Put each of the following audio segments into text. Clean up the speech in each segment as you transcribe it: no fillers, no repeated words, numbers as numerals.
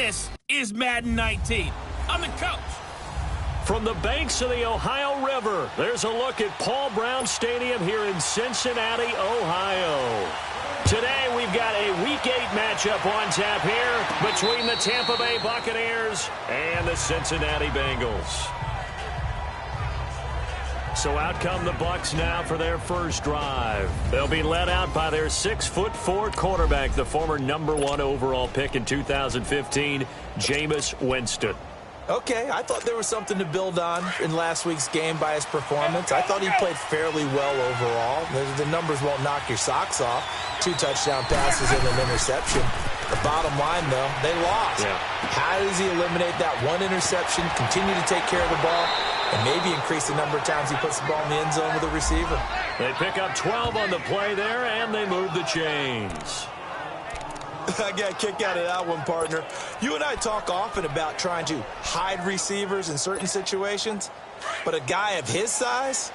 This is Madden 19. I'm the coach. From the banks of the Ohio River, there's a look at Paul Brown Stadium here in Cincinnati, Ohio. Today, we've got a Week 8 matchup on tap here between the Tampa Bay Buccaneers and the Cincinnati Bengals. So out come the Bucs now for their first drive. They'll be led out by their 6'4" quarterback, the former #1 overall pick in 2015, Jameis Winston. Okay, I thought there was something to build on in last week's game by his performance. I thought he played fairly well overall. The numbers won't knock your socks off. 2 touchdown passes and an interception. The bottom line, though, they lost. Yeah. How does he eliminate that one interception, continue to take care of the ball, and maybe increase the number of times he puts the ball in the end zone with a receiver? They pick up 12 on the play there, and they move the chains. I got a kick out of that one, partner. You and I talk often about trying to hide receivers in certain situations, but a guy of his size,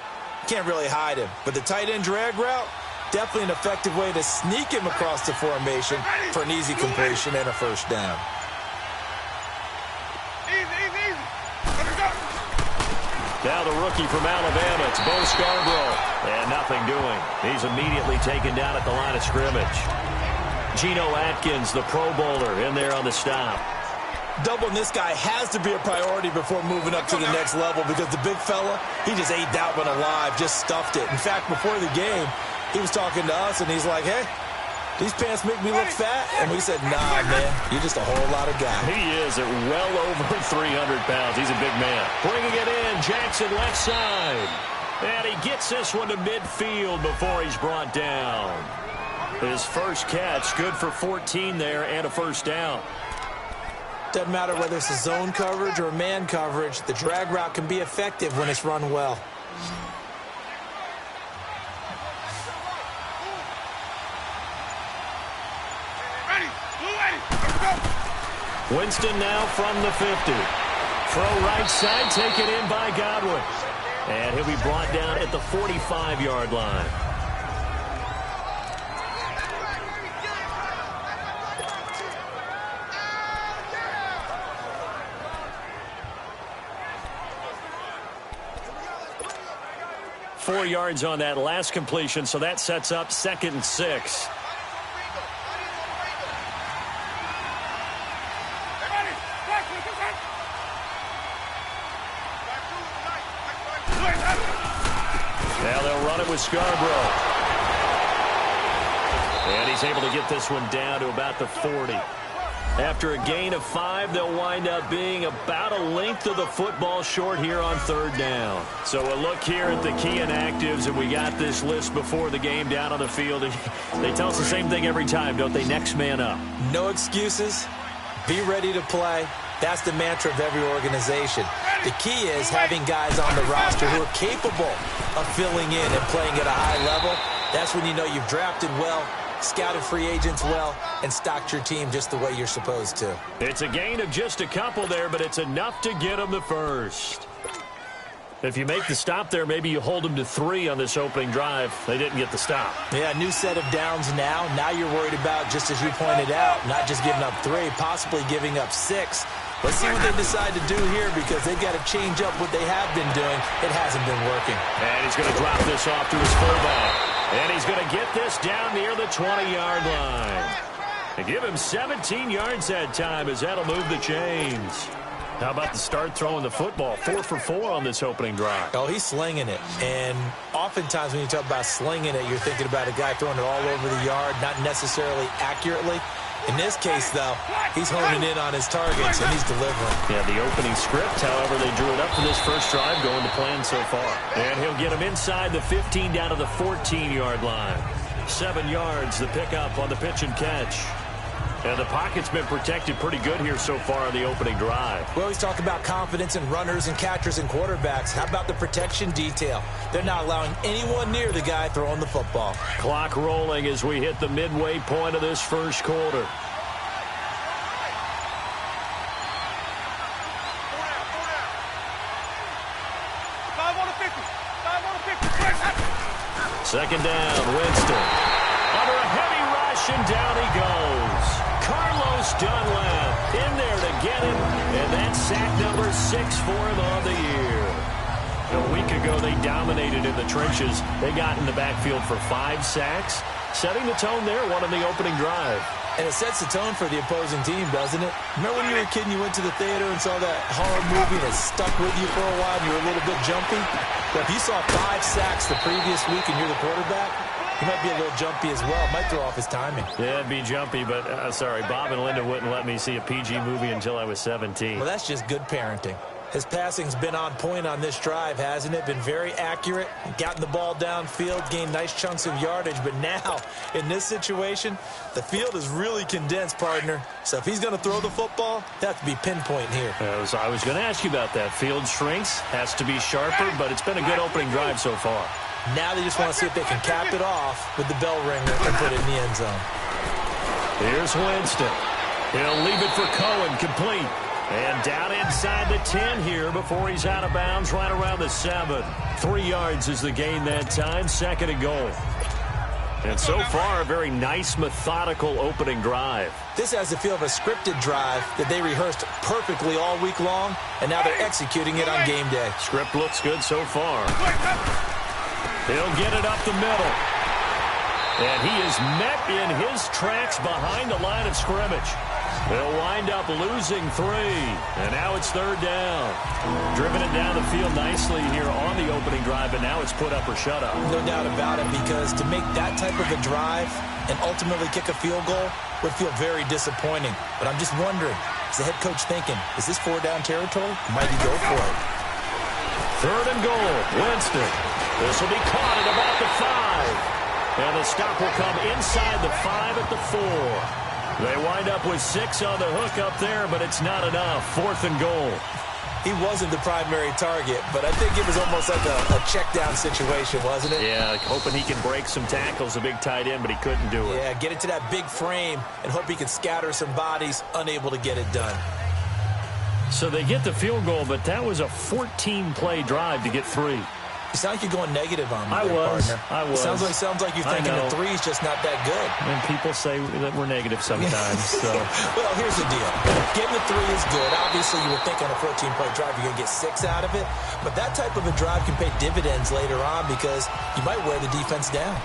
can't really hide him. But the tight end drag route, definitely an effective way to sneak him across the formation for an easy completion and a first down. Now the rookie from Alabama, it's Bo Scarborough. And nothing doing. He's immediately taken down at the line of scrimmage. Geno Atkins, the Pro Bowler, in there on the stop. Doubling this guy has to be a priority before moving up to the next level because the big fella, he just ate that one alive, just stuffed it. In fact, before the game, he was talking to us, and he's like, hey, these pants make me look fat? And we said, nah, man, you're just a whole lot of guy. He is at well over 300 pounds. He's a big man. Bringing it in, Jackson left side. And he gets this one to midfield before he's brought down. His first catch, good for 14 there and a first down. Doesn't matter whether it's a zone coverage or man coverage, the drag route can be effective when it's run well. Winston now from the 50. Throw right side, taken in by Godwin. And he'll be brought down at the 45-yard line. Four yards on that last completion, so that sets up 2nd and 6. Now they'll run it with Scarborough. And he's able to get this one down to about the 40. After a gain of 5, they'll wind up being about a length of the football short here on 3rd down. So a look here at the key inactives, and we got this list before the game down on the field. And they tell us the same thing every time, don't they? Next man up. No excuses. Be ready to play. That's the mantra of every organization. The key is having guys on the roster who are capable of filling in and playing at a high level. That's when you know you've drafted well, scouted free agents well, and stocked your team just the way you're supposed to. It's a gain of just a couple there, but it's enough to get them the first. If you make the stop there, maybe you hold them to 3 on this opening drive. They didn't get the stop. Yeah, new set of downs now. Now you're worried about, just as you pointed out, not just giving up 3, possibly giving up 6. Let's see what they decide to do here because they've got to change up what they have been doing. It hasn't been working. And he's going to drop this off to his fullback. And he's going to get this down near the 20-yard line. And give him 17 yards that time as that'll move the chains. How about the start throwing the football? 4 for 4 on this opening drive. Oh, he's slinging it. And oftentimes when you talk about slinging it, you're thinking about a guy throwing it all over the yard, not necessarily accurately. In this case, though, he's honing in on his targets, and he's delivering. Yeah, the opening script, however, they drew it up for this first drive, going to plan so far. And he'll get him inside the 15 down to the 14-yard line. 7 yards, the pickup on the pitch and catch. And the pocket's been protected pretty good here so far on the opening drive. We always talk about confidence in runners and catchers and quarterbacks. How about the protection detail? They're not allowing anyone near the guy throwing the football. Clock rolling as we hit the midway point of this first quarter. Second down, Winston. Under a heavy rush, pitch, and down he goes. Carlos Dunlap in there to get him, and that's sack number 6 for him on the year. A week ago, they dominated in the trenches. They got in the backfield for 5 sacks, setting the tone there, one on the opening drive. And it sets the tone for the opposing team, doesn't it? Remember when you were a kid and you went to the theater and saw that horror movie and it stuck with you for a while and you were a little bit jumpy? Well, if you saw 5 sacks the previous week and you're the quarterback, he might be a little jumpy as well. Might throw off his timing. Yeah, it'd be jumpy, but sorry, Bob and Linda wouldn't let me see a PG movie until I was 17. Well, that's just good parenting. His passing's been on point on this drive, hasn't it? Been very accurate, gotten the ball downfield, gained nice chunks of yardage. But now, in this situation, the field is really condensed, partner. So if he's going to throw the football, that has to be pinpoint here. I was going to ask you about that. Field shrinks, has to be sharper, but it's been a good opening drive so far. Now they just want to see if they can cap it off with the bell ringer and put it in the end zone. Here's Winston. He'll leave it for Cohen, complete. And down inside the 10 here before he's out of bounds, right around the 7. 3 yards is the gain that time, 2nd and goal. And so far, a very nice, methodical opening drive. This has the feel of a scripted drive that they rehearsed perfectly all week long, and now they're executing it on game day. Script looks good so far. He'll get it up the middle. And he is met in his tracks behind the line of scrimmage. They'll wind up losing 3, and now it's 3rd down. Driven it down the field nicely here on the opening drive, and now it's put up or shut up. No doubt about it, because to make that type of a drive and ultimately kick a field goal would feel very disappointing. But I'm just wondering, is the head coach thinking, is this 4-down territory? Might he go for it? 3rd and goal, Winston. This will be caught at about the 5. And the stop will come inside the 5 at the 4. They wind up with 6 on the hook up there, but it's not enough. 4th and goal. He wasn't the primary target, but I think it was almost like a check-down situation, wasn't it? Yeah, hoping he can break some tackles, a big tight end, but he couldn't do it. Yeah, get it to that big frame and hope he can scatter some bodies, unable to get it done. So they get the field goal, but that was a 14-play drive to get 3. You sound like you're going negative on me, I was. Sounds like you're thinking the 3's just not that good. And people say that we're negative sometimes. So. Well, here's the deal. Getting the 3 is good. Obviously, you would think on a 14-play drive you're going to get 6 out of it. But that type of a drive can pay dividends later on because you might wear the defense down.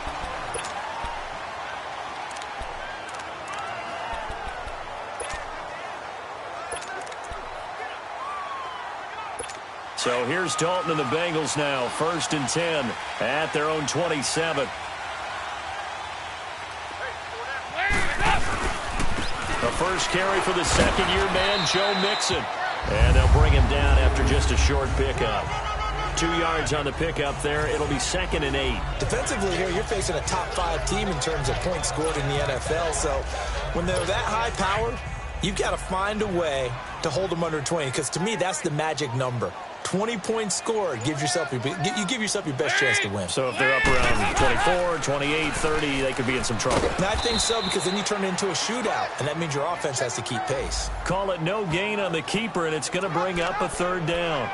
So here's Dalton and the Bengals now. 1st and 10 at their own 27. The first carry for the second-year man, Joe Mixon. And they'll bring him down after just a short pickup. 2 yards on the pickup there. It'll be 2nd and 8. Defensively here, you're facing a top-5 team in terms of points scored in the NFL. So when they're that high-powered, you've got to find a way to hold them under 20, because to me, that's the magic number. 20 points scored, you give yourself your best chance to win. So if they're up around 24, 28, 30, they could be in some trouble. And I think so, because then you turn it into a shootout, and that means your offense has to keep pace. Call it no gain on the keeper, and it's going to bring up a 3rd down.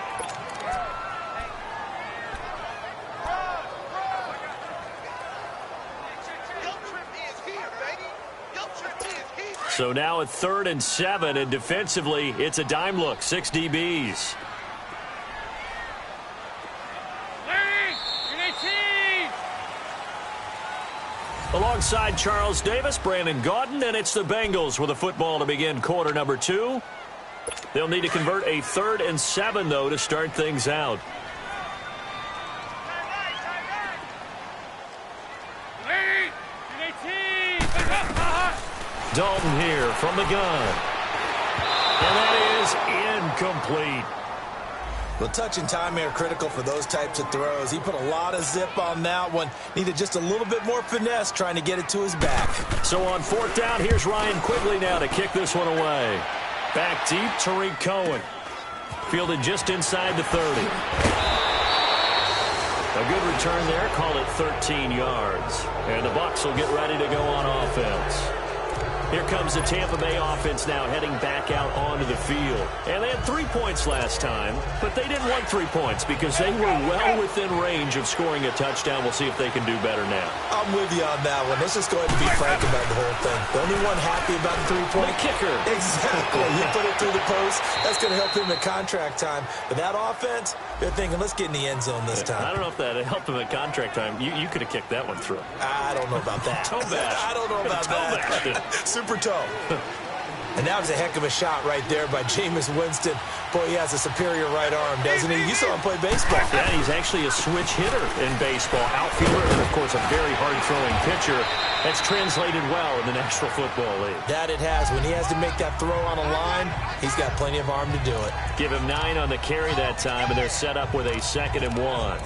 So now at 3rd and 7, and defensively, it's a dime look. 6 DBs. Alongside Charles Davis, Brandon Gaudin, and it's the Bengals with a football to begin quarter number 2. They'll need to convert a 3rd and 7, though, to start things out. Dalton here from the gun. And that is incomplete. Well, touch and timing are critical for those types of throws. He put a lot of zip on that one. Needed just a little bit more finesse trying to get it to his back. So on 4th down, here's Ryan Quigley now to kick this one away. Back deep, Tariq Cohen. Fielded just inside the 30. A good return there, call it 13 yards. And the Bucs will get ready to go on offense. Here comes the Tampa Bay offense now heading back out onto the field. And they had 3 points last time, but they didn't want 3 points because they were well within range of scoring a touchdown. We'll see if they can do better now. I'm with you on that one. Let's just go ahead and be frank about the whole thing. The only one happy about the 3-point kicker. Exactly. You put it through the post. That's going to help him at contract time. But that offense, they're thinking, let's get in the end zone this time. I don't know if that helped him at contract time. You could have kicked that one through. I don't know about that. Toe bash. I don't know about that. Super toe. And that was a heck of a shot right there by Jameis Winston. Boy, he has a superior right arm, doesn't he? You saw him play baseball. Yeah, he's actually a switch hitter in baseball. Outfielder and, of course, a very hard-throwing pitcher. That's translated well in the National Football League. That it has. When he has to make that throw on a line, he's got plenty of arm to do it. Give him 9 on the carry that time, and they're set up with a 2nd and 1.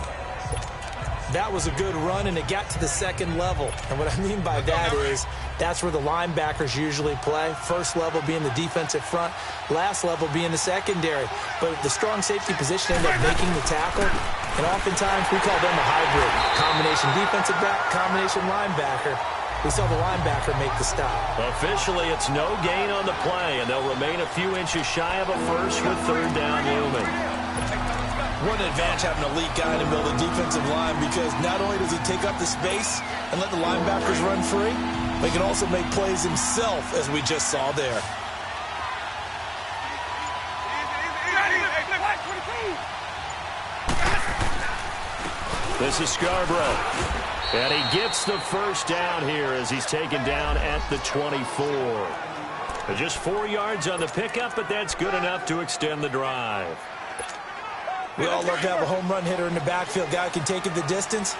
That was a good run, and it got to the second level. And what I mean by that is that's where the linebackers usually play. First level being the defensive front, last level being the secondary. But the strong safety position ended up making the tackle, and oftentimes we call them a hybrid. Combination defensive back, combination linebacker. We saw the linebacker make the stop. Officially, it's no gain on the play, and they'll remain a few inches shy of a first with 3rd down looming. What an advantage having an elite guy in the middle of the defensive line, because not only does he take up the space and let the linebackers run free, but he can also make plays himself, as we just saw there. This is Scarborough. And he gets the first down here as he's taken down at the 24. Just 4 yards on the pickup, but that's good enough to extend the drive. We all love to have a home run hitter in the backfield. Guy can take it the distance.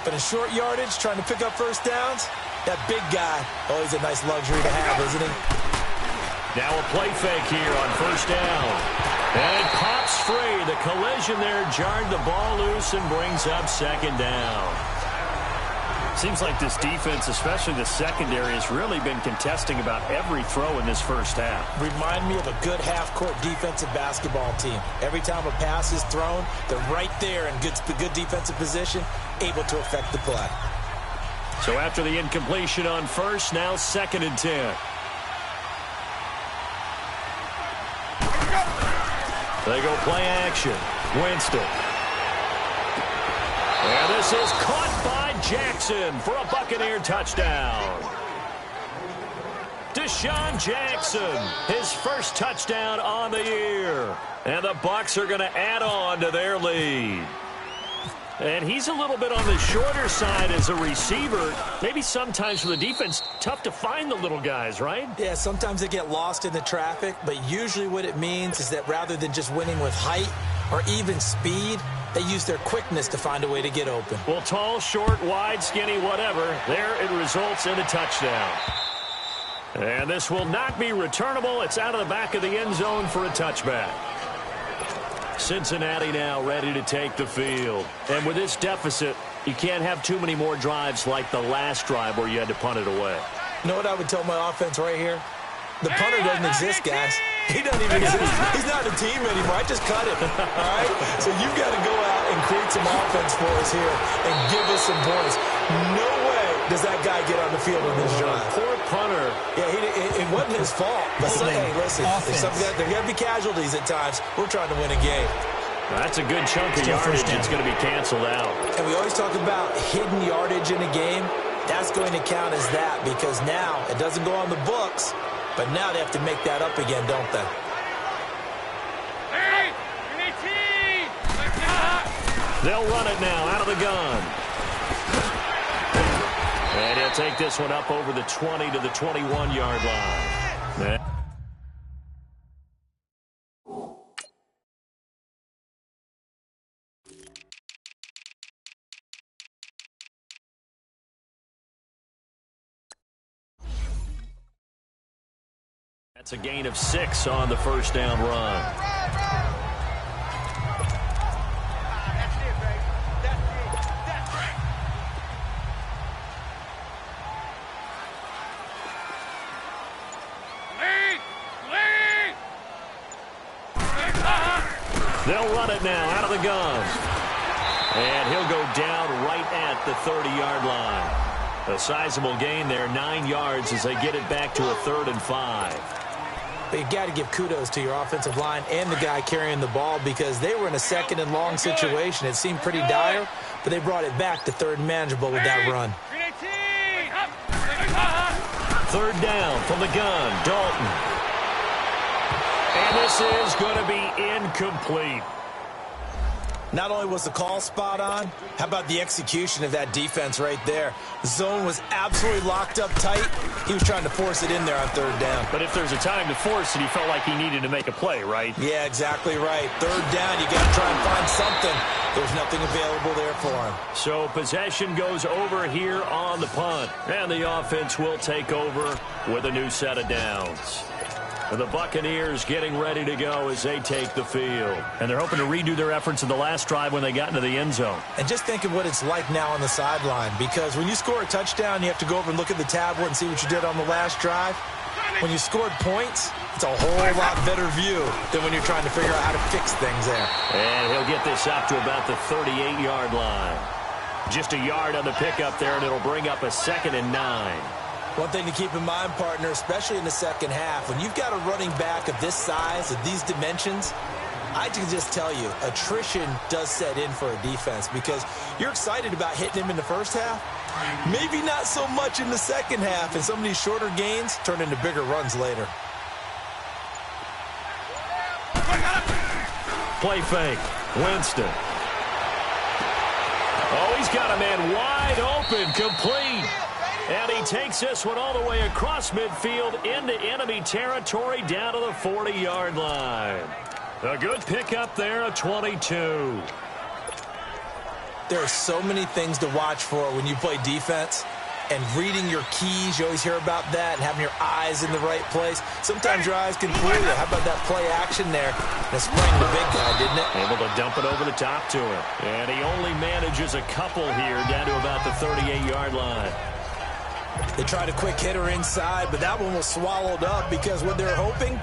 But in short yardage, trying to pick up first downs, that big guy, always a nice luxury to have, isn't he? Now a play fake here on 1st down. And it pops free. The collision there jarred the ball loose and brings up 2nd down. Seems like this defense, especially the secondary, has really been contesting about every throw in this first half. Remind me of a good half-court defensive basketball team. Every time a pass is thrown, they're right there in good defensive position, able to affect the play. So after the incompletion on 1st, now 2nd and 10. They go play action. Winston. And this is caught by Jackson for a Buccaneer touchdown. Deshaun Jackson, his first touchdown on the year. And the Bucs are going to add on to their lead. And he's a little bit on the shorter side as a receiver. Maybe sometimes for the defense, tough to find the little guys, right? Yeah, sometimes they get lost in the traffic, but usually what it means is that rather than just winning with height or even speed, they use their quickness to find a way to get open. Well, tall, short, wide, skinny, whatever, there it results in a touchdown. And this will not be returnable. It's out of the back of the end zone for a touchback. Cincinnati now ready to take the field. And with this deficit, you can't have too many more drives like the last drive where you had to punt it away. You know what I would tell my offense right here? The punter doesn't exist, guys. He doesn't even exist. He's not a team anymore. I just cut him. All right? So you've got to go out and create some offense for us here and give us some points. No way does that guy get on the field in this drive. Poor punter. Yeah, it wasn't his fault. But hey, listen, there got to be casualties at times. We're trying to win a game. That's a good chunk of yardage. It's going to be canceled out. And we always talk about hidden yardage in a game. That's going to count as that because now it doesn't go on the books. But now they have to make that up again, don't they? They'll run it now out of the gun. And he'll take this one up over the 20 to the 21-yard line. That's a gain of 6 on the first down run. They'll run it now out of the gun. And he'll go down right at the 30-yard line. A sizable gain there, 9 yards as they get it back to a 3rd and 5. But you got to give kudos to your offensive line and the guy carrying the ball because they were in a 2nd and long situation. It seemed pretty dire, but they brought it back to 3rd and manageable with that run. 3rd down from the gun, Dalton. And this is going to be incomplete. Not only was the call spot on, how about the execution of that defense right there? The zone was absolutely locked up tight. He was trying to force it in there on 3rd down. But if there's a time to force it, he felt like he needed to make a play, right? Yeah, exactly right. 3rd down, you got to try and find something. There's nothing available there for him. So possession goes over here on the punt. And the offense will take over with a new set of downs. The Buccaneers getting ready to go as they take the field. And they're hoping to redo their efforts in the last drive when they got into the end zone. And just think of what it's like now on the sideline, because when you score a touchdown, you have to go over and look at the tablet and see what you did on the last drive. When you scored points, it's a whole lot better view than when you're trying to figure out how to fix things there. And he'll get this up to about the 38-yard line. Just a yard on the pickup there, and it'll bring up a 2nd and 9. One thing to keep in mind, partner, especially in the second half, when you've got a running back of this size, of these dimensions, I can just tell you, attrition does set in for a defense because you're excited about hitting him in the first half. Maybe not so much in the second half, and some of these shorter gains turn into bigger runs later. Play fake. Winston. Oh, he's got a man wide open, complete. And he takes this one all the way across midfield into enemy territory down to the 40-yard line. A good pickup there, a 22. There are so many things to watch for when you play defense. And reading your keys, you always hear about that, and having your eyes in the right place. Sometimes your eyes can fool you. How about that play action there? That sprang the big guy, didn't it? Able to dump it over the top to him. And he only manages a couple here down to about the 38-yard line. They tried a quick hitter inside, but that one was swallowed up because what they're hoping,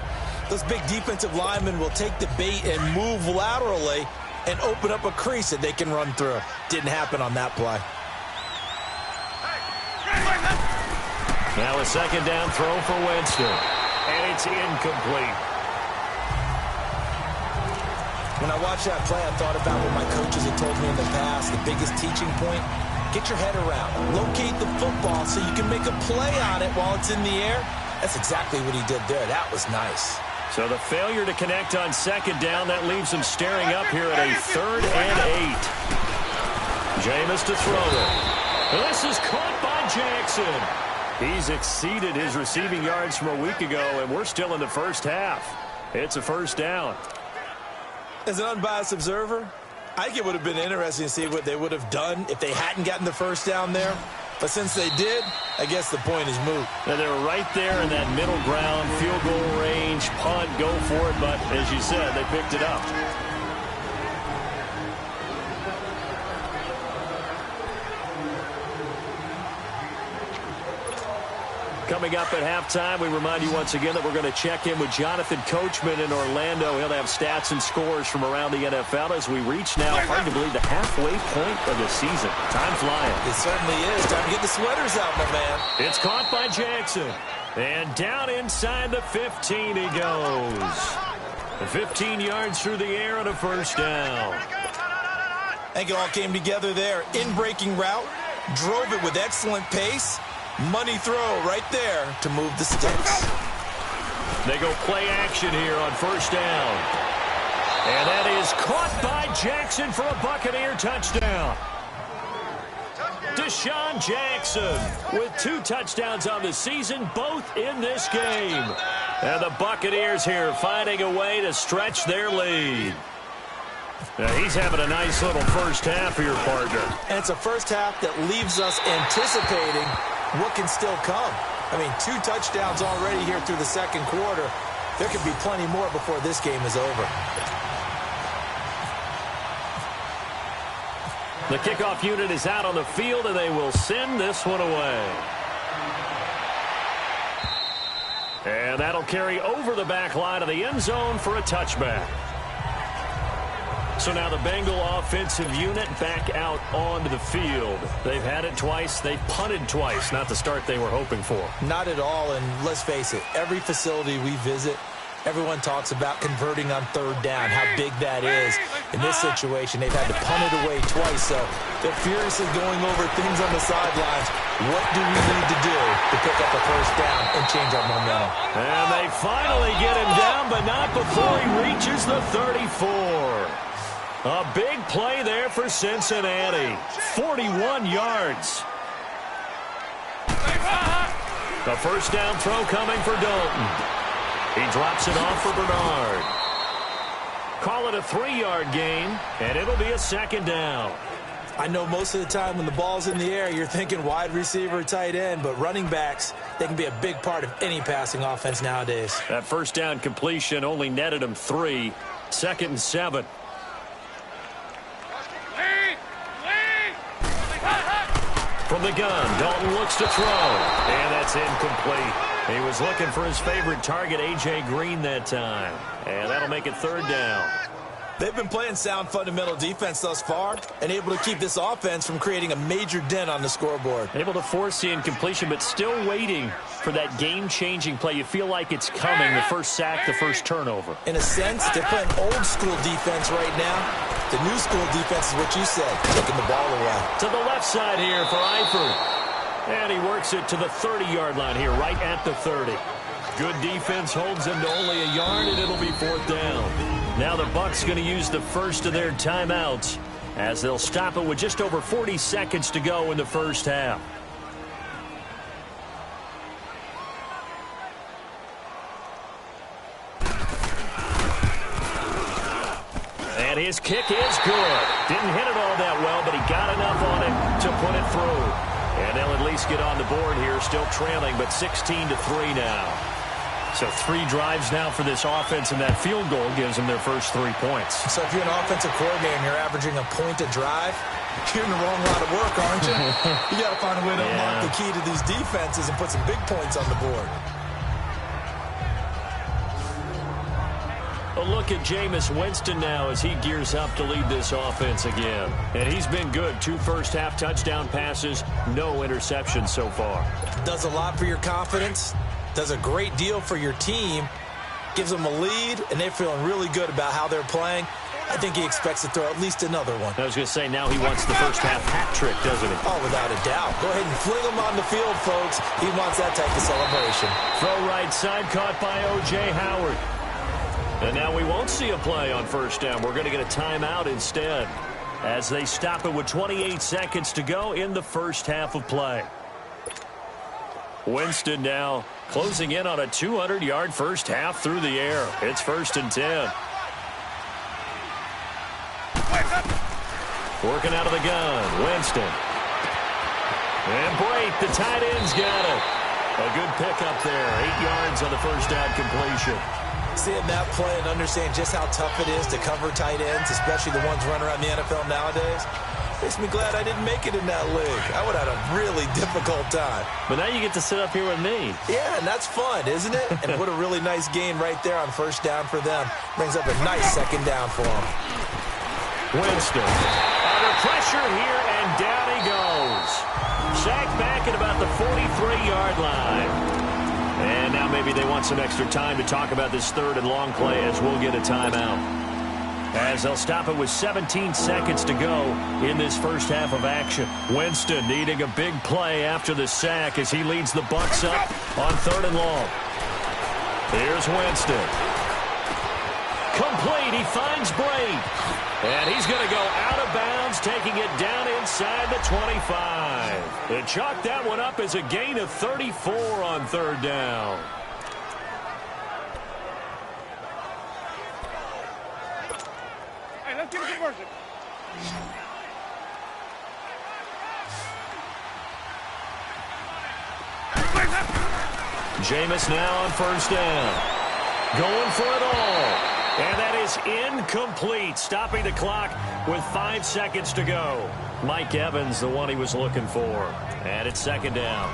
those big defensive linemen will take the bait and move laterally and open up a crease that they can run through. Didn't happen on that play. Now a 2nd down throw for Winston. And it's incomplete. When I watched that play, I thought about what my coaches had told me in the past. The biggest teaching point, get your head around. Locate the football so you can make a play on it while it's in the air. That's exactly what he did there. That was nice. So the failure to connect on 2nd down, that leaves him staring up here at a 3rd and 8. Jameis to throw it. This is caught by Jackson. He's exceeded his receiving yards from a week ago, and we're still in the first half. It's a 1st down. As an unbiased observer, I think it would have been interesting to see what they would have done if they hadn't gotten the 1st down there. But since they did, I guess the point is moot. And they were right there in that middle ground, field goal range, punt, go for it. But as you said, they picked it up. Coming up at halftime, we remind you once again that we're going to check in with Jonathan Coachman in Orlando. He'll have stats and scores from around the NFL as we reach now, hard to believe, the halfway point of the season. Time flying. It certainly is. Time to get the sweaters out, my man. It's caught by Jackson. And down inside the 15 he goes. 15 yards through the air and a 1st down. I think it all came together there. In-breaking route, drove it with excellent pace. Money throw right there to move the sticks. They go play action here on 1st down. And that is caught by Jackson for a Buccaneer touchdown. Deshaun Jackson with 2 touchdowns on the season, both in this game. And the Buccaneers here finding a way to stretch their lead. Now he's having a nice little first half here, partner. And it's a first half that leaves us anticipating what can still come. I mean, 2 touchdowns already here through the second quarter. There could be plenty more before this game is over. The kickoff unit is out on the field, and they will send this one away. And that'll carry over the back line of the end zone for a touchback. So now the Bengal offensive unit back out onto the field. They've had it twice. They've punted twice. Not the start they were hoping for. Not at all, and let's face it, every facility we visit, everyone talks about converting on third down, how big that is. In this situation, they've had to punt it away twice, so they're furiously going over things on the sidelines. What do we need to do to pick up a first down and change our momentum? And they finally get him down, but not before he reaches the 34. A big play there for Cincinnati. 41 yards. The first down throw coming for Dalton. He drops it off for Bernard. Call it a 3-yard gain, and it'll be a second down. I know most of the time when the ball's in the air, you're thinking wide receiver, tight end, but running backs, they can be a big part of any passing offense nowadays. That first down completion only netted him 3. 2nd and 7. From the gun, Dalton looks to throw, and that's incomplete. He was looking for his favorite target, A.J. Green, that time, and that'll make it 3rd down. They've been playing sound fundamental defense thus far and able to keep this offense from creating a major dent on the scoreboard. Able to force the incompletion, but still waiting for that game-changing play. You feel like it's coming, the first sack, the first turnover. In a sense, they're playing old-school defense right now. The new school defense is what you said, taking the ball away. To the left side here for Eifert. And he works it to the 30-yard line here, right at the 30. Good defense holds him to only a yard, and it'll be 4th down. Now the Bucs going to use the first of their timeouts as they'll stop it with just over 40 seconds to go in the first half. And his kick is good. Didn't hit it all that well, but he got enough on it to put it through. And they'll at least get on the board here, still trailing, but 16-3 now. So 3 drives now for this offense, and that field goal gives them their first 3 points. So if you're an offensive coordinator and you're averaging a point a drive, you're in the wrong line of work, aren't you? You got to find a way to unlock the key to these defenses and put some big points on the board. A look at Jameis Winston now as he gears up to lead this offense again. And he's been good. 2 first-half touchdown passes, no interceptions so far. Does a lot for your confidence. Does a great deal for your team. Gives them a lead, and they're feeling really good about how they're playing. I think he expects to throw at least another one. I was going to say, now he wants the first-half hat trick, doesn't he? Oh, without a doubt. Go ahead and fling him on the field, folks. He wants that type of celebration. Throw right side, caught by O.J. Howard. And now we won't see a play on first down. We're going to get a timeout instead as they stop it with 28 seconds to go in the first half of play. Winston now closing in on a 200-yard first half through the air. It's 1st and 10. Working out of the gun, Winston. And Brate, the tight end's got it. A good pickup there, 8 yards on the first down completion. Seeing that play and understand just how tough it is to cover tight ends, especially the ones running around the NFL nowadays, makes me glad I didn't make it in that league. I would have had a really difficult time. But now you get to sit up here with me. Yeah, and that's fun, isn't it? And what a really nice gain right there on first down for them. Brings up a nice second down for them. Winston under pressure here, and down he goes. Sacked back at about the 43-yard line. And now maybe they want some extra time to talk about this 3rd and long play as we'll get a timeout. As they'll stop it with 17 seconds to go in this first half of action. Winston needing a big play after the sack as he leads the Bucs up on 3rd and long. Here's Winston. Complete. He finds Brate. And he's going to go out of bounds, taking it down inside the 25. They chalked that one up as a gain of 34 on 3rd down. Hey, let's give it a conversion. Jameis now on first down. Going for it all. And that is incomplete, stopping the clock with 5 seconds to go. Mike Evans, the one he was looking for. And it's 2nd down.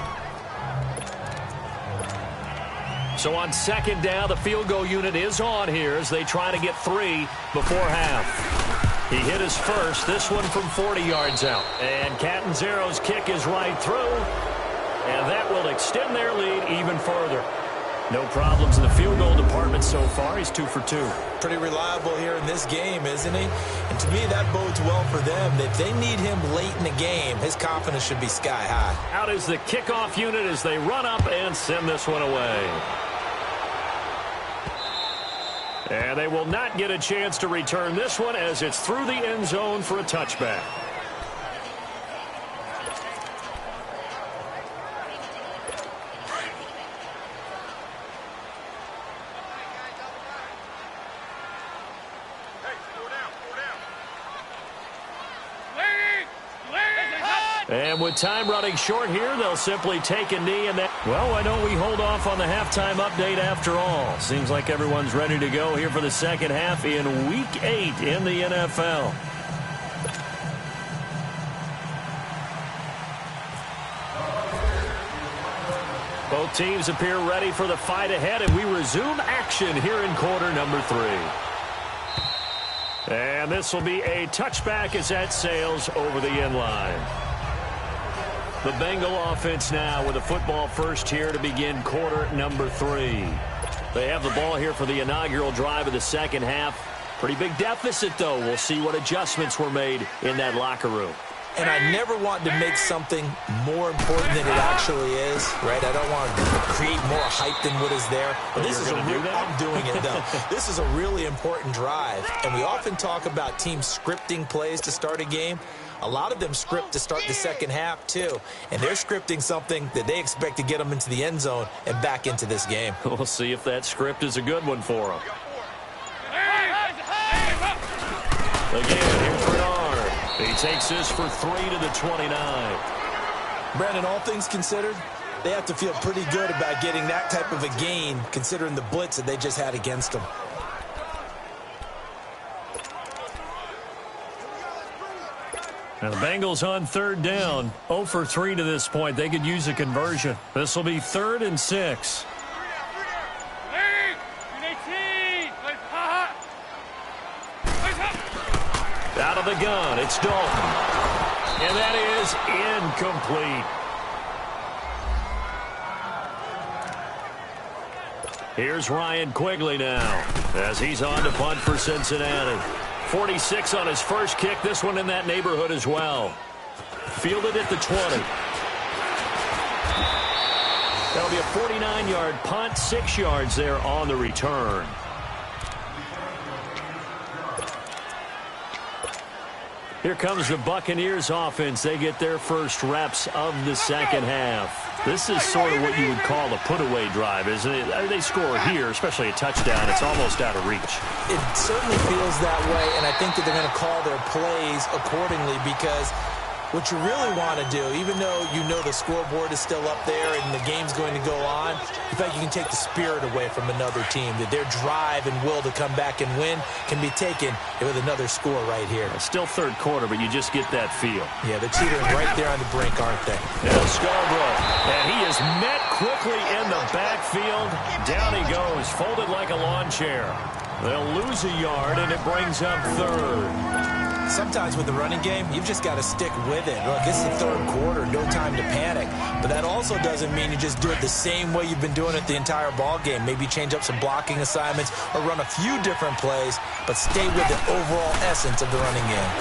So on 2nd down, the field goal unit is on here as they try to get 3 before half. He hit his first, this one from 40 yards out. And Catanzaro's kick is right through. And that will extend their lead even further. No problems in the field goal department so far. He's 2 for 2. Pretty reliable here in this game, isn't he? And to me, that bodes well for them. If they need him late in the game, his confidence should be sky high. Out is the kickoff unit as they run up and send this one away. And they will not get a chance to return this one as it's through the end zone for a touchback. And with time running short here, they'll simply take a knee. And that, well, why don't we hold off on the halftime update after all? Seems like everyone's ready to go here for the second half in Week 8 in the NFL. Both teams appear ready for the fight ahead, and we resume action here in quarter number 3. And this will be a touchback as that sails over the end line. The Bengal offense now with a football first here to begin quarter number 3. They have the ball here for the inaugural drive of the second half. Pretty big deficit, though. We'll see what adjustments were made in that locker room. And I never want to make something more important than it actually is, right? I don't want to create more hype than what is there. But this is I'm doing it, though. This is a really important drive. And we often talk about teams scripting plays to start a game. A lot of them script to start the second half, too. And they're scripting something that they expect to get them into the end zone and back into this game. We'll see if that script is a good one for them. Again, here's Bernard. He takes this for 3 to the 29. Brandon, all things considered, they have to feel pretty good about getting that type of a gain, considering the blitz that they just had against them. Now the Bengals on third down, 0 for 3 to this point. They could use a conversion. This will be 3rd and 6. Out of the gun, it's Dalton. And that is incomplete. Here's Ryan Quigley now as he's on to punt for Cincinnati. 46 on his first kick. This one in that neighborhood as well. Fielded at the 20. That'll be a 49-yard punt, 6 yards there on the return. Here comes the Buccaneers offense. They get their first reps of the second half. This is sort of what you would call a put-away drive, isn't it? They score here, especially a touchdown. It's almost out of reach. It certainly feels that way, and I think that they're going to call their plays accordingly because what you really want to do, even though you know the scoreboard is still up there and the game's going to go on, in fact, you can take the spirit away from another team, that their drive and will to come back and win can be taken with another score right here. It's still third quarter, but you just get that feel. Yeah, they're teetering right there on the brink, aren't they? Now Scarborough, and he is met quickly in the backfield. Down he goes, folded like a lawn chair. They'll lose a yard, and it brings up 3rd. Sometimes with the running game, you've just got to stick with it. Look, this is the third quarter, no time to panic. But that also doesn't mean you just do it the same way you've been doing it the entire ball game. Maybe change up some blocking assignments or run a few different plays, but stay with the overall essence of the running game.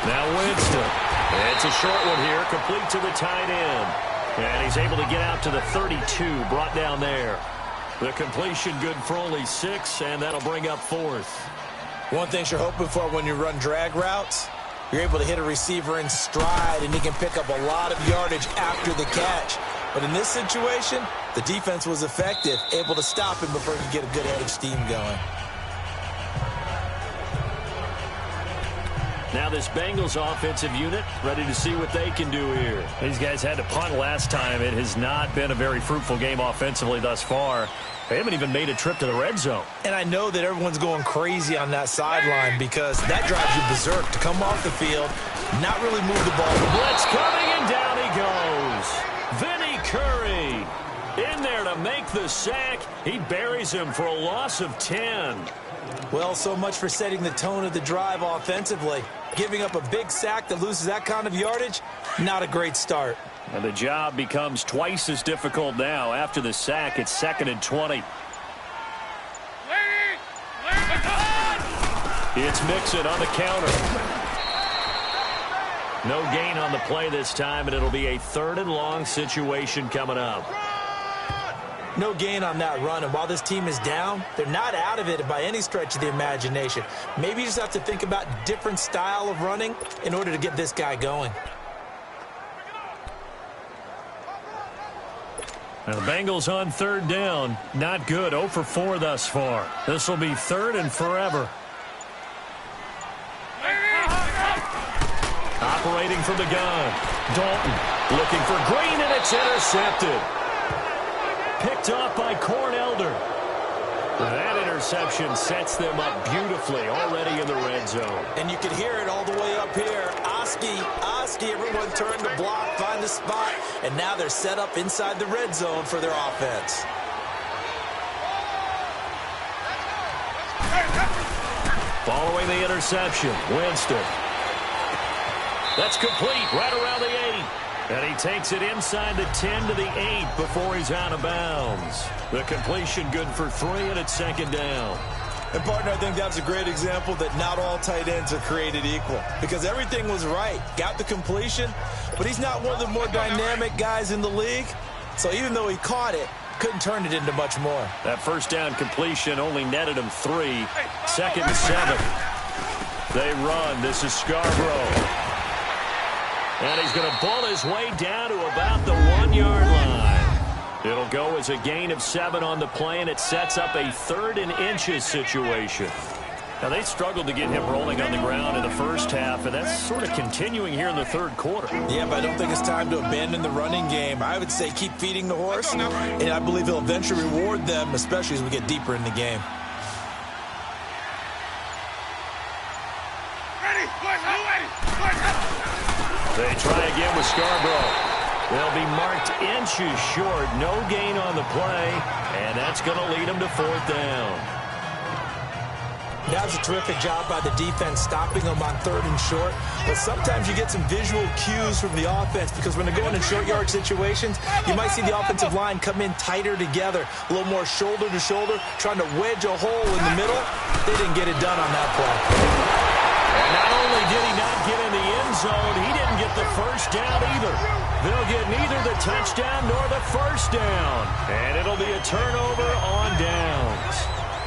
Now Winston. It's a short one here, complete to the tight end. And he's able to get out to the 32, brought down there. The completion good for only 6, and that'll bring up 4th. One thing you're hoping for when you run drag routes, you're able to hit a receiver in stride, and he can pick up a lot of yardage after the catch. But in this situation, the defense was effective, able to stop him before he could get a good head of steam going. Now this Bengals offensive unit ready to see what they can do here. These guys had to punt last time. It has not been a very fruitful game offensively thus far. They haven't even made a trip to the red zone. And I know that everyone's going crazy on that sideline because that drives you berserk to come off the field, not really move the ball. The blitz coming, and down he goes. Vinny Curry in there to make the sack. He buries him for a loss of 10. Well, so much for setting the tone of the drive offensively. Giving up a big sack that loses that kind of yardage, not a great start. And the job becomes twice as difficult now. After the sack, it's 2nd and 20. It's Mixon on the counter. No gain on the play this time, and it'll be a 3rd and long situation coming up. No gain on that run, and while this team is down, they're not out of it by any stretch of the imagination. Maybe you just have to think about different style of running in order to get this guy going. Now the Bengals on 3rd down. Not good. 0 for 4 thus far. This will be 3rd and forever. Operating from the gun. Dalton looking for Green, and it's intercepted. Picked off by Cornelder. That interception sets them up beautifully already in the red zone. And you can hear it all the way up here. Oski, everyone turned to block, find a spot, and now they're set up inside the red zone for their offense. Following the interception, Winston. That's complete right around the 8. And he takes it inside the 10 to the 8 before he's out of bounds. The completion good for 3, and it's 2nd down. And, partner, I think that's a great example that not all tight ends are created equal. Because everything was right. Got the completion, but he's not one of the more dynamic guys in the league. So even though he caught it, couldn't turn it into much more. That first down completion only netted him 3. 2nd and 7. They run. This is Scarborough. And he's going to ball his way down to about the 1-yard line. It'll go as a gain of 7 on the play, and it sets up a 3rd and inches situation. Now, they struggled to get him rolling on the ground in the first half, and that's sort of continuing here in the 3rd quarter. Yeah, but I don't think it's time to abandon the running game. I would say keep feeding the horse, and I believe he'll eventually reward them, especially as we get deeper in the game. They try again with Scarborough. They'll be marked inches short. No gain on the play, and that's going to lead them to 4th down. That was a terrific job by the defense stopping them on 3rd and short. But sometimes you get some visual cues from the offense because when they're going in short yard situations, you might see the offensive line come in tighter together, a little more shoulder to shoulder, trying to wedge a hole in the middle. They didn't get it done on that play. And not only did he not get in the end zone, he didn't get the first down either. They'll get neither the touchdown nor the first down. And it'll be a turnover on downs.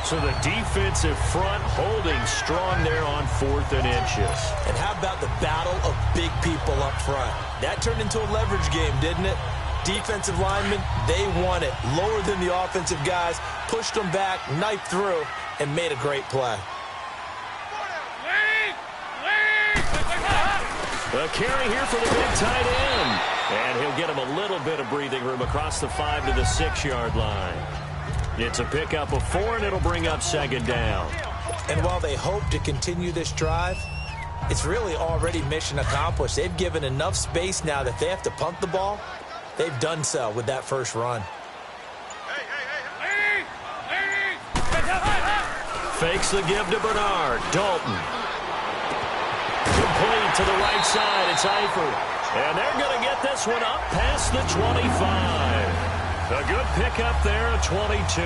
So the defensive front holding strong there on 4th and inches. And how about the battle of big people up front? That turned into a leverage game, didn't it? Defensive linemen, they won it. Lower than the offensive guys, pushed them back, knifed through, and made a great play. A carry here for the big tight end. And he'll get him a little bit of breathing room across the 5 to the 6-yard line. It's a pickup of 4, and it'll bring up 2nd down. And while they hope to continue this drive, it's really already mission accomplished. They've given enough space now that they have to punt the ball. They've done so with that first run. Fakes the give to Bernard. Dalton. Complete to the right side. It's Eifert. And they're going to get this one up past the 25. A good pickup there at 22.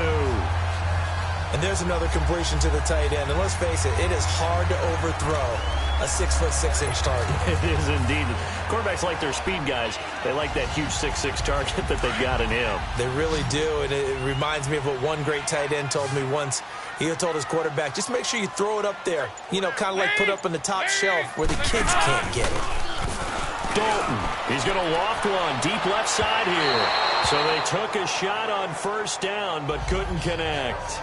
And there's another completion to the tight end. And let's face it, it is hard to overthrow a 6'6" target. It is indeed. Quarterbacks like their speed guys. They like that huge 6'6" target that they've got in him. They really do. And it reminds me of what one great tight end told me once. He told his quarterback, just make sure you throw it up there. You know, kind of like put up on the top shelf where the kids can't get it. Dalton. He's going to loft one deep left side here. So they took a shot on first down but couldn't connect.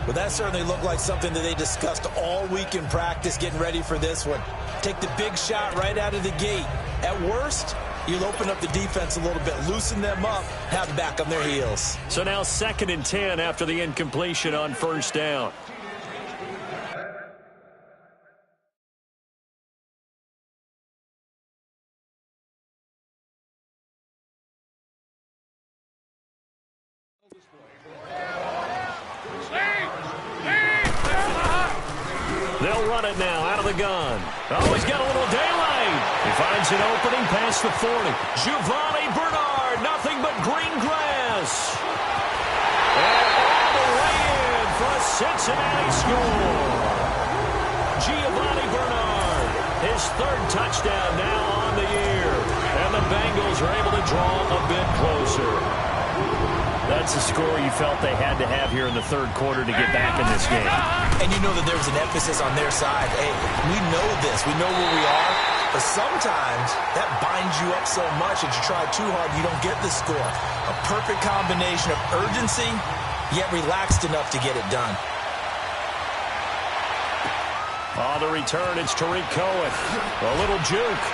Well, that certainly looked like something that they discussed all week in practice getting ready for this one. Take the big shot right out of the gate. At worst, you'll open up the defense a little bit, loosen them up, have them back on their heels. So now 2nd and 10 after the incompletion on first down. the gun. Oh, he's got a little daylight. He finds an opening past the 40. Giovanni Bernard, nothing but green grass. And all the way in for a Cincinnati score. Giovanni Bernard, his third touchdown now on the year. And the Bengals are able to draw a bit closer. That's a score you felt they had to have here in the third quarter to get back in this game. And you know that there was an emphasis on their side. Hey, we know this. We know where we are. But sometimes that binds you up so much that you try too hard, you don't get the score. A perfect combination of urgency, yet relaxed enough to get it done. On the return, it's Tariq Cohen. A little juke.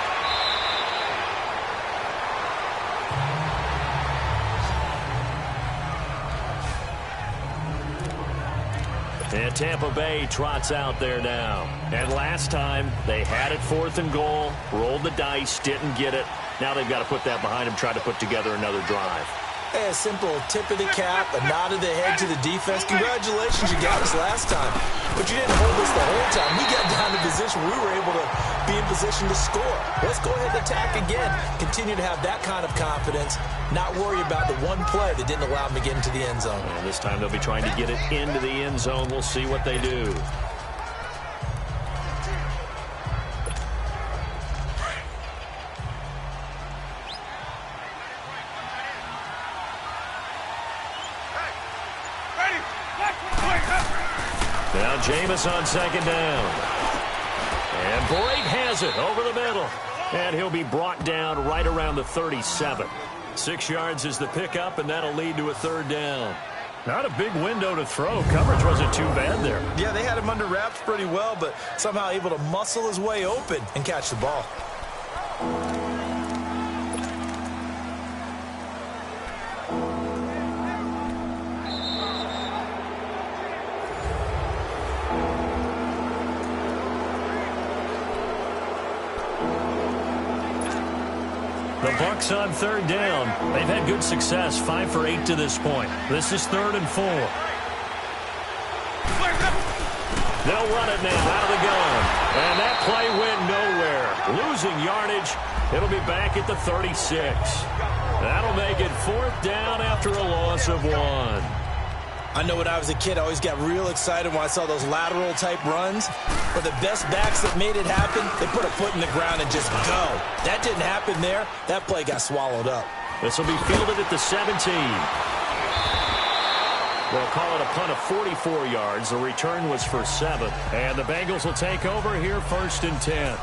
And Tampa Bay trots out there now. And last time, they had it 4th and goal, rolled the dice, didn't get it. Now they've got to put that behind them, try to put together another drive. Hey, a simple tip of the cap, a nod of the head to the defense. Congratulations, you got us last time. But you didn't hold us the whole time. We got down to position we were able to be in position to score. Let's go ahead and attack again. Continue to have that kind of confidence, not worry about the one play that didn't allow them to get into the end zone. And this time they'll be trying to get it into the end zone. We'll see what they do. Now Jameis on second down. And Blake has it over the middle. And he'll be brought down right around the 37. 6 yards is the pickup, and that'll lead to a third down. Not a big window to throw. Coverage wasn't too bad there. Yeah, they had him under wraps pretty well, but somehow able to muscle his way open and catch the ball. The Bucs on third down. They've had good success, 5 for 8 to this point. This is 3rd and 4. They'll run it now out of the gun. And that play went nowhere. Losing yardage. It'll be back at the 36. That'll make it 4th down after a loss of 1. I know when I was a kid, I always got real excited when I saw those lateral-type runs. But the best backs that made it happen, they put a foot in the ground and just go. That didn't happen there. That play got swallowed up. This will be fielded at the 17. They'll call it a punt of 44 yards. The return was for 7. And the Bengals will take over here 1st and 10.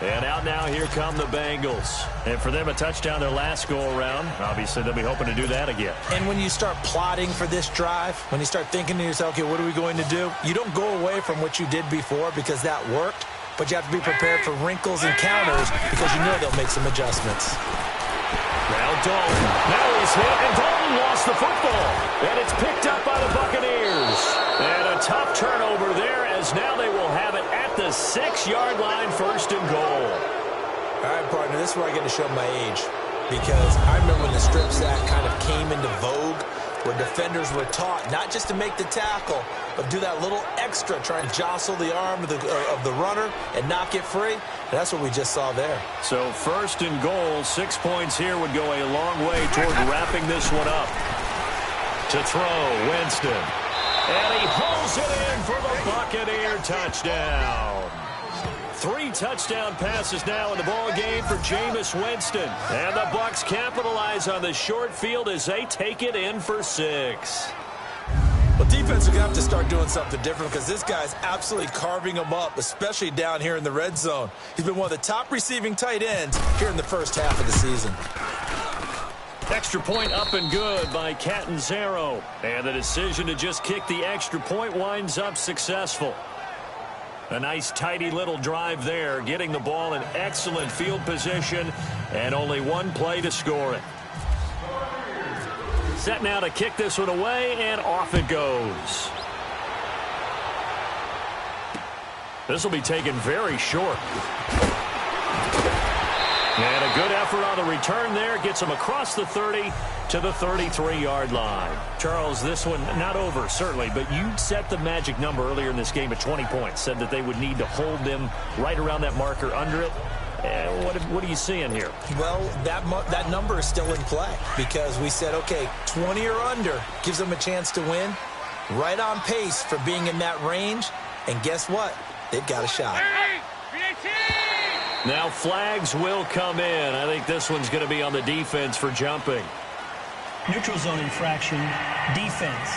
And out now, here come the Bengals. And for them, a touchdown their last go-around. Obviously, they'll be hoping to do that again. And when you start plotting for this drive, when you start thinking to yourself, okay, what are we going to do? You don't go away from what you did before because that worked, but you have to be prepared for wrinkles and counters because you know they'll make some adjustments. Now Dalton. Now he's hit, and Dalton lost the football. And it's picked up by the Buccaneers. And a tough turnover there, as now they will have it at the 6-yard line, 1st and goal. All right, partner, this is where I get to show my age. Because I remember when the strip sack kind of came into vogue, where defenders were taught not just to make the tackle, but do that little extra, try and jostle the arm of the runner and knock it free. And that's what we just saw there. So 1st and goal, 6 points here would go a long way toward wrapping this one up. To throw, Winston. And he hauls it in for the Buccaneer touchdown. 3 touchdown passes now in the ball game for Jameis Winston. And the Bucs capitalize on the short field as they take it in for 6. Well, defense are going to have to start doing something different because this guy's absolutely carving them up, especially down here in the red zone. He's been one of the top receiving tight ends here in the first half of the season. Extra point up and good by Catanzaro. And the decision to just kick the extra point winds up successful. A nice, tidy little drive there, getting the ball in excellent field position, and only 1 play to score it. Set now to kick this one away, and off it goes. This will be taken very short. And a Good effort on the return there. Gets them across the 30 to the 33-yard line. Charles, this one not over, certainly, but you set the magic number earlier in this game at 20 points. Said that they would need to hold them right around that marker under it. What are you seeing here? Well, that number is still in play because we said, okay, 20 or under gives them a chance to win. Right on pace for being in that range. And guess what? They've got a shot. Now flags will come in. I think this one's going to be on the defense for jumping. Neutral zone infraction, defense.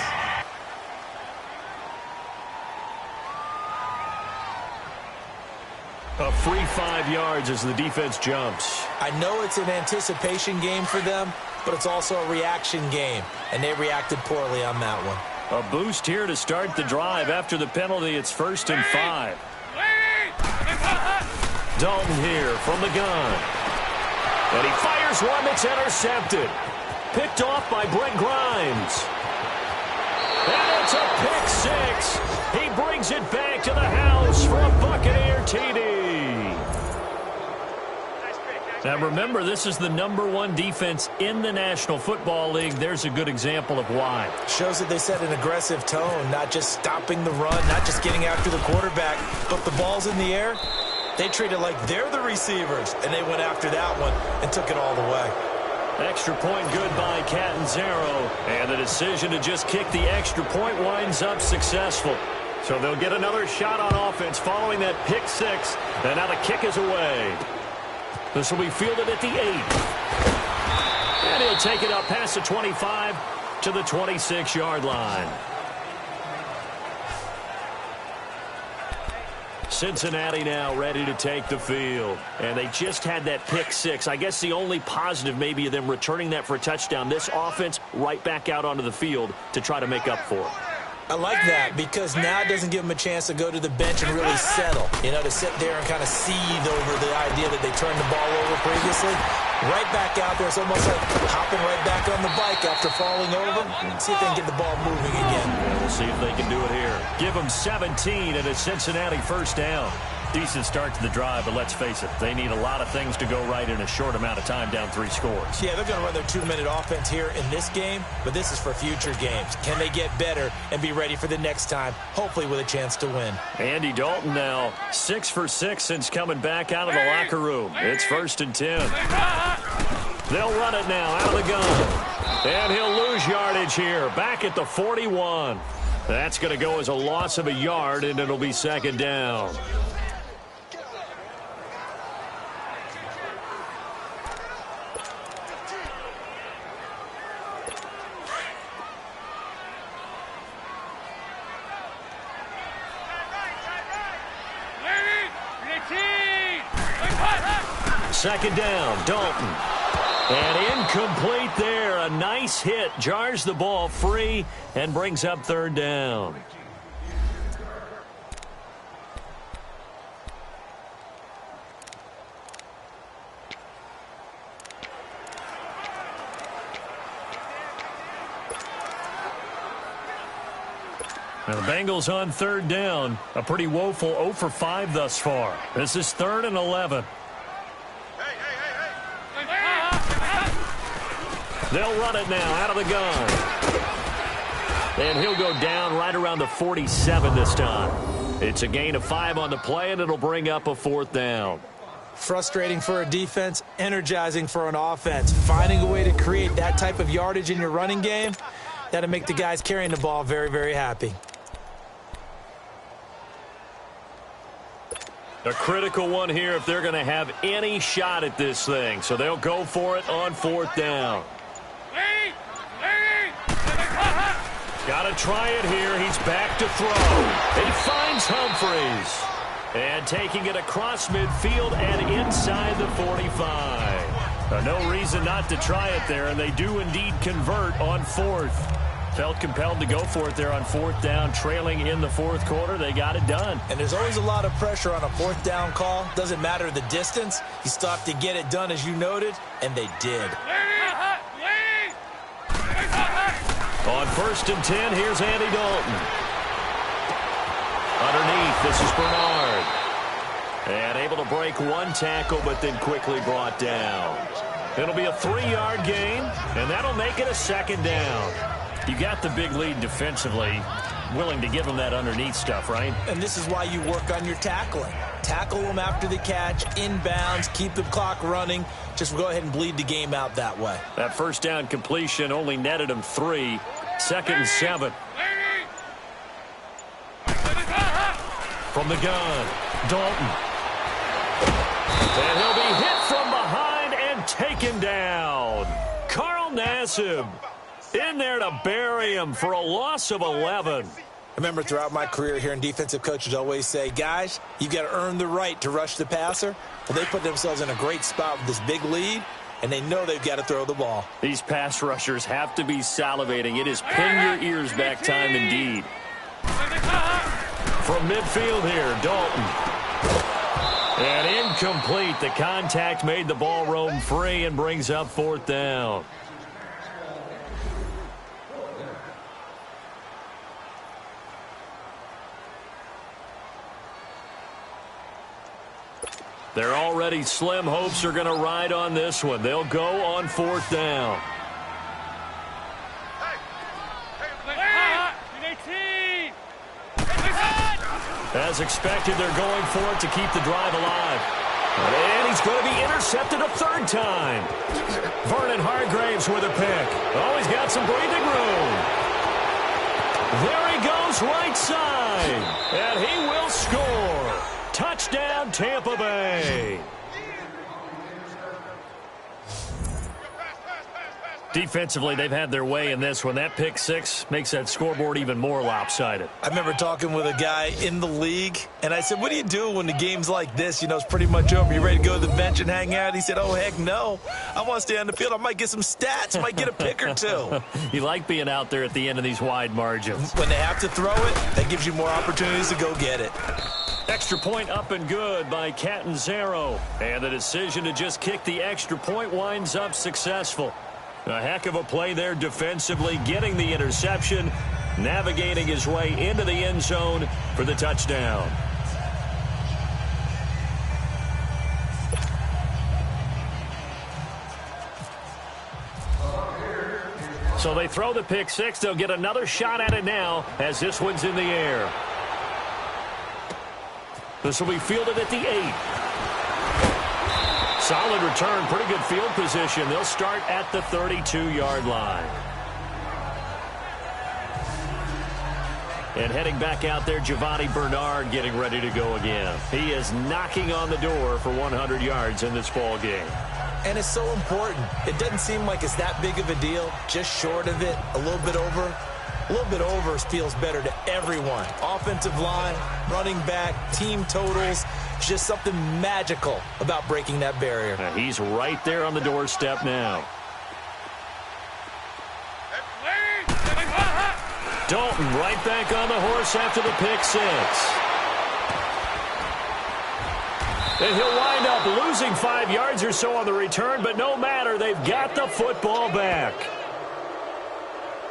A free 5 yards as the defense jumps. I know it's an anticipation game for them, but it's also a reaction game, and they reacted poorly on that one. A boost here to start the drive. After the penalty, it's 1st and 5. Dalton here from the gun. And he fires one that's intercepted. Picked off by Brent Grimes. And it's a pick 6. He brings it back to the house for a Buccaneer TD. Now remember, this is the #1 defense in the National Football League. There's a good example of why. Shows that they set an aggressive tone, not just stopping the run, not just getting after the quarterback, but the ball's in the air. They treat it like they're the receivers, and they went after that one and took it all the way. Extra point good by Catanzaro, and the decision to just kick the extra point winds up successful. So they'll get another shot on offense following that pick 6, and now the kick is away. This will be fielded at the 8. And he'll take it up past the 25 to the 26-yard line. Cincinnati now ready to take the field. And they just had that pick 6. I guess the only positive maybe of them returning that for a touchdown. This offense right back out onto the field to try to make up for it. I like that because now it doesn't give them a chance to go to the bench and really settle. You know, to sit there and kind of seethe over the idea that they turned the ball over previously. Right back out there. It's almost like hopping right back on the bike after falling over. See if they can get the ball moving again. Yeah, we'll see if they can do it here. Give them 17 and a Cincinnati 1st down. Decent start to the drive, but let's face it, they need a lot of things to go right in a short amount of time, down 3 scores. Yeah, they're going to run their 2-minute offense here in this game, but this is for future games. Can they get better and be ready for the next time, hopefully with a chance to win? Andy Dalton now 6 for 6 since coming back out of the locker room. It's 1st and 10. They'll run it now out of the gun. And he'll lose yardage here, back at the 41. That's going to go as a loss of a yard, and it'll be 2nd down. Second down, Dalton. And incomplete there. A nice hit. Jars the ball free and brings up 3rd down. Now the Bengals on 3rd down. A pretty woeful 0 for 5 thus far. This is 3rd and 11. They'll run it now out of the gun. And he'll go down right around the 47 this time. It's a gain of 5 on the play, and it'll bring up a 4th down. Frustrating for a defense, energizing for an offense. Finding a way to create that type of yardage in your running game, that'll make the guys carrying the ball very, very happy. A critical one here if they're going to have any shot at this thing. So they'll go for it on 4th down. Got to try it here. He's back to throw. He finds Humphreys. And taking it across midfield and inside the 45. No reason not to try it there, and they do indeed convert on 4th. Felt compelled to go for it there on 4th down, trailing in the 4th quarter. They got it done. And there's always a lot of pressure on a 4th down call. Doesn't matter the distance. You stop to get it done, as you noted, and they did. On 1st and 10, here's Andy Dalton. Underneath, this is Bernard. And able to break one tackle, but then quickly brought down. It'll be a 3-yard gain, and that'll make it a 2nd down. You got the big lead defensively. Willing to give them that underneath stuff, right? And this is why you work on your tackling. Tackle them after the catch, inbounds, keep the clock running. Just go ahead and bleed the game out that way. That 1st down completion only netted him 3. 2nd and 7. From the gun, Dalton. And he'll be hit from behind and taken down. Carl Nassib in there to bury him for a loss of 11. I remember throughout my career hearing defensive coaches always say, guys, you got to earn the right to rush the passer. Well, they put themselves in a great spot with this big lead, and they know they've got to throw the ball. These pass rushers have to be salivating. It is pin your ears back time indeed. From midfield here, Dalton. And incomplete. The contact made the ball roam free and brings up 4th down. They're already slim hopes are going to ride on this one. They'll go on 4th down. As expected, they're going for it to keep the drive alive. And he's going to be intercepted a 3rd time. Vernon Hargraves with a pick. Oh, he's got some breathing room. There he goes right side. And he will score. Touchdown, Tampa Bay. Defensively, they've had their way in this one. That pick 6 makes that scoreboard even more lopsided. I remember talking with a guy in the league, and I said, what do you do when the game's like this? You know, it's pretty much over. You ready to go to the bench and hang out? He said, oh, heck no. I want to stay on the field. I might get some stats. I might get a pick or 2. You like being out there at the end of these wide margins. When they have to throw it, that gives you more opportunities to go get it. Extra point up and good by Catanzaro. And the decision to just kick the extra point winds up successful. A heck of a play there defensively, getting the interception, navigating his way into the end zone for the touchdown. So they throw the pick 6. They'll get another shot at it now as this one's in the air. This will be fielded at the 8. Solid return, pretty good field position. They'll start at the 32-yard line. And heading back out there, Giovanni Bernard getting ready to go again. He is knocking on the door for 100 yards in this ball game. And it's so important. It doesn't seem like it's that big of a deal, just short of it, a little bit over. A little bit over feels better to everyone. Offensive line, running back, team totals, just something magical about breaking that barrier. And he's right there on the doorstep now. Dalton right back on the horse after the pick 6. And he'll wind up losing 5 yards or so on the return, but no matter, they've got the football back.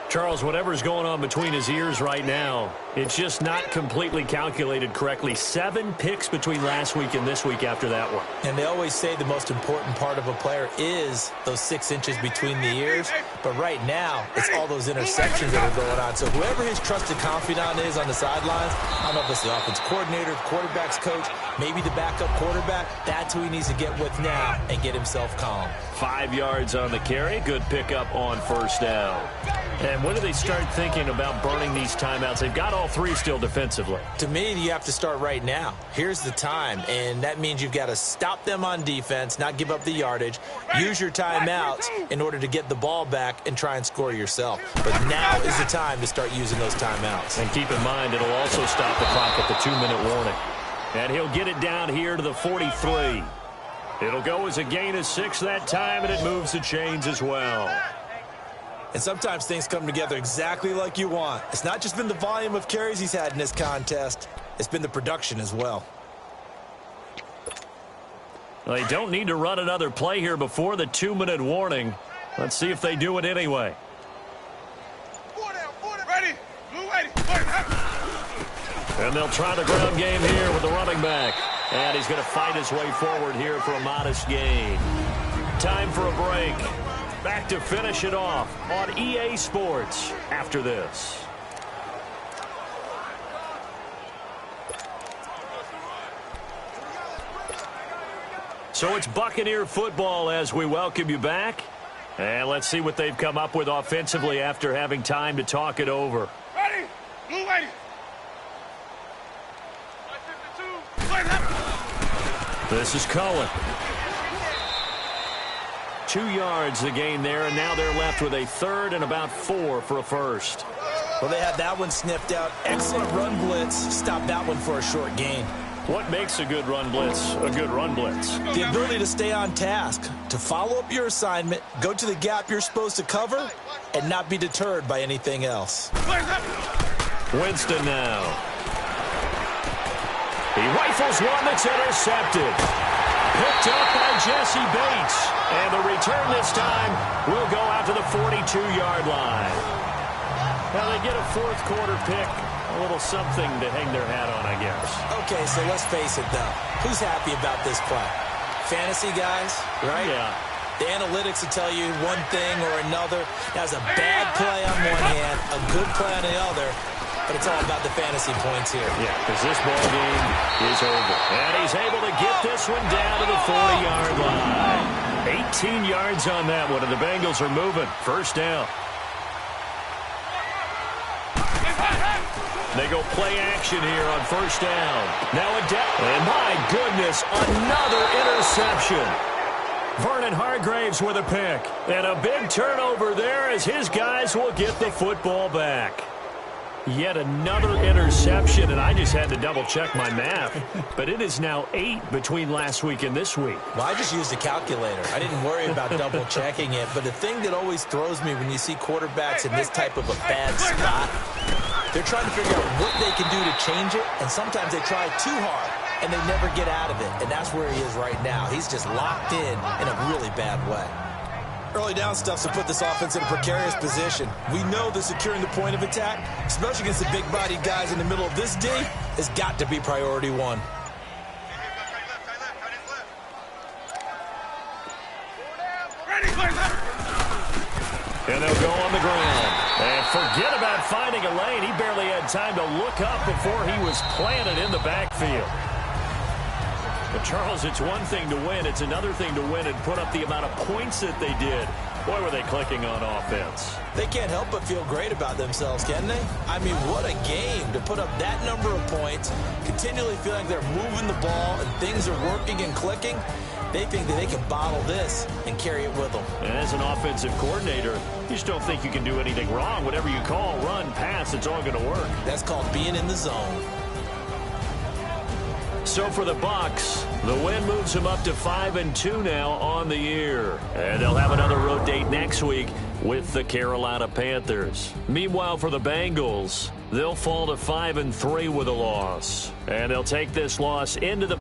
Charles, whatever's going on between his ears right now, it's just not completely calculated correctly. 7 picks between last week and this week after that one. And they always say the most important part of a player is those 6 inches between the ears. But right now, it's all those interceptions that are going on. So whoever his trusted confidant is on the sidelines, I don't know if it's the offense coordinator, the quarterback's coach, maybe the backup quarterback, that's who he needs to get with now and get himself calm. 5 yards on the carry. Good pickup on 1st down. And when do they start thinking about burning these timeouts? They've got all 3 still defensively. To me, you have to start right now. Here's the time, and that means you've got to stop them on defense, not give up the yardage, use your timeouts in order to get the ball back and try and score yourself. But now is the time to start using those timeouts. And keep in mind, it'll also stop the clock at the 2-minute warning. And he'll get it down here to the 43. It'll go as a gain of 6 that time, and it moves the chains as well. And sometimes things come together exactly like you want. It's not just been the volume of carries he's had in this contest. It's been the production as well. Well, they don't need to run another play here before the 2-minute warning. Let's see if they do it anyway. Ready. Blue ready. And they'll try the ground game here with the running back. And he's going to fight his way forward here for a modest gain. Time for a break. Back to finish it off on EA Sports after this. So it's Buccaneer football as we welcome you back. And let's see what they've come up with offensively after having time to talk it over. Ready? Blue lady. 552. This is Cohen. 2 yards the gain there, and now they're left with a third and about 4 for a first. Well, they had that one sniffed out. Excellent run blitz. Stopped that one for a short gain. What makes a good run blitz a good run blitz? The ability to stay on task, to follow up your assignment, go to the gap you're supposed to cover, and not be deterred by anything else. Winston now. He rifles one that's intercepted. Picked up by Jesse Bates. And the return this time will go out to the 42-yard line. Now they get a fourth quarter pick. A little something to hang their hat on, I guess. Okay, so let's face it, though. Who's happy about this play? Fantasy guys, right? Yeah. The analytics will tell you one thing or another. That's a bad play on one hand, a good play on the other, but it's all about the fantasy points here. Yeah, because this ball game is over. And he's able to get this one down to the 40-yard line. 18 yards on that one, and the Bengals are moving. First down. They go play action here on first down. Now a depth. And my goodness, another interception. Vernon Hargraves with a pick. And a big turnover there as his guys will get the football back. Yet another interception, and I just had to double-check my math. But it is now 8 between last week and this week. Well, I just used a calculator. I didn't worry about double-checking it. But the thing that always throws me when you see quarterbacks in this type of a bad spot, they're trying to figure out what they can do to change it, and sometimes they try too hard, and they never get out of it. And that's where he is right now. He's just locked in a really bad way. Early down stuff to put this offense in a precarious position. We know that securing the point of attack, especially against the big-bodied guys in the middle of this D, has got to be priority one. And they'll go on the ground. And forget about finding a lane. He barely had time to look up before he was planted in the backfield. But, Charles, it's one thing to win. It's another thing to win and put up the amount of points that they did. Boy, were they clicking on offense. They can't help but feel great about themselves, can they? I mean, what a game to put up that number of points, continually feeling they're moving the ball and things are working and clicking. They think that they can bottle this and carry it with them. And as an offensive coordinator, you just don't think you can do anything wrong. Whatever you call, run, pass, it's all going to work. That's called being in the zone. So for the Bucs, the win moves them up to 5-2 now on the year. And they'll have another road date next week with the Carolina Panthers. Meanwhile, for the Bengals, they'll fall to 5-3 with a loss. And they'll take this loss into the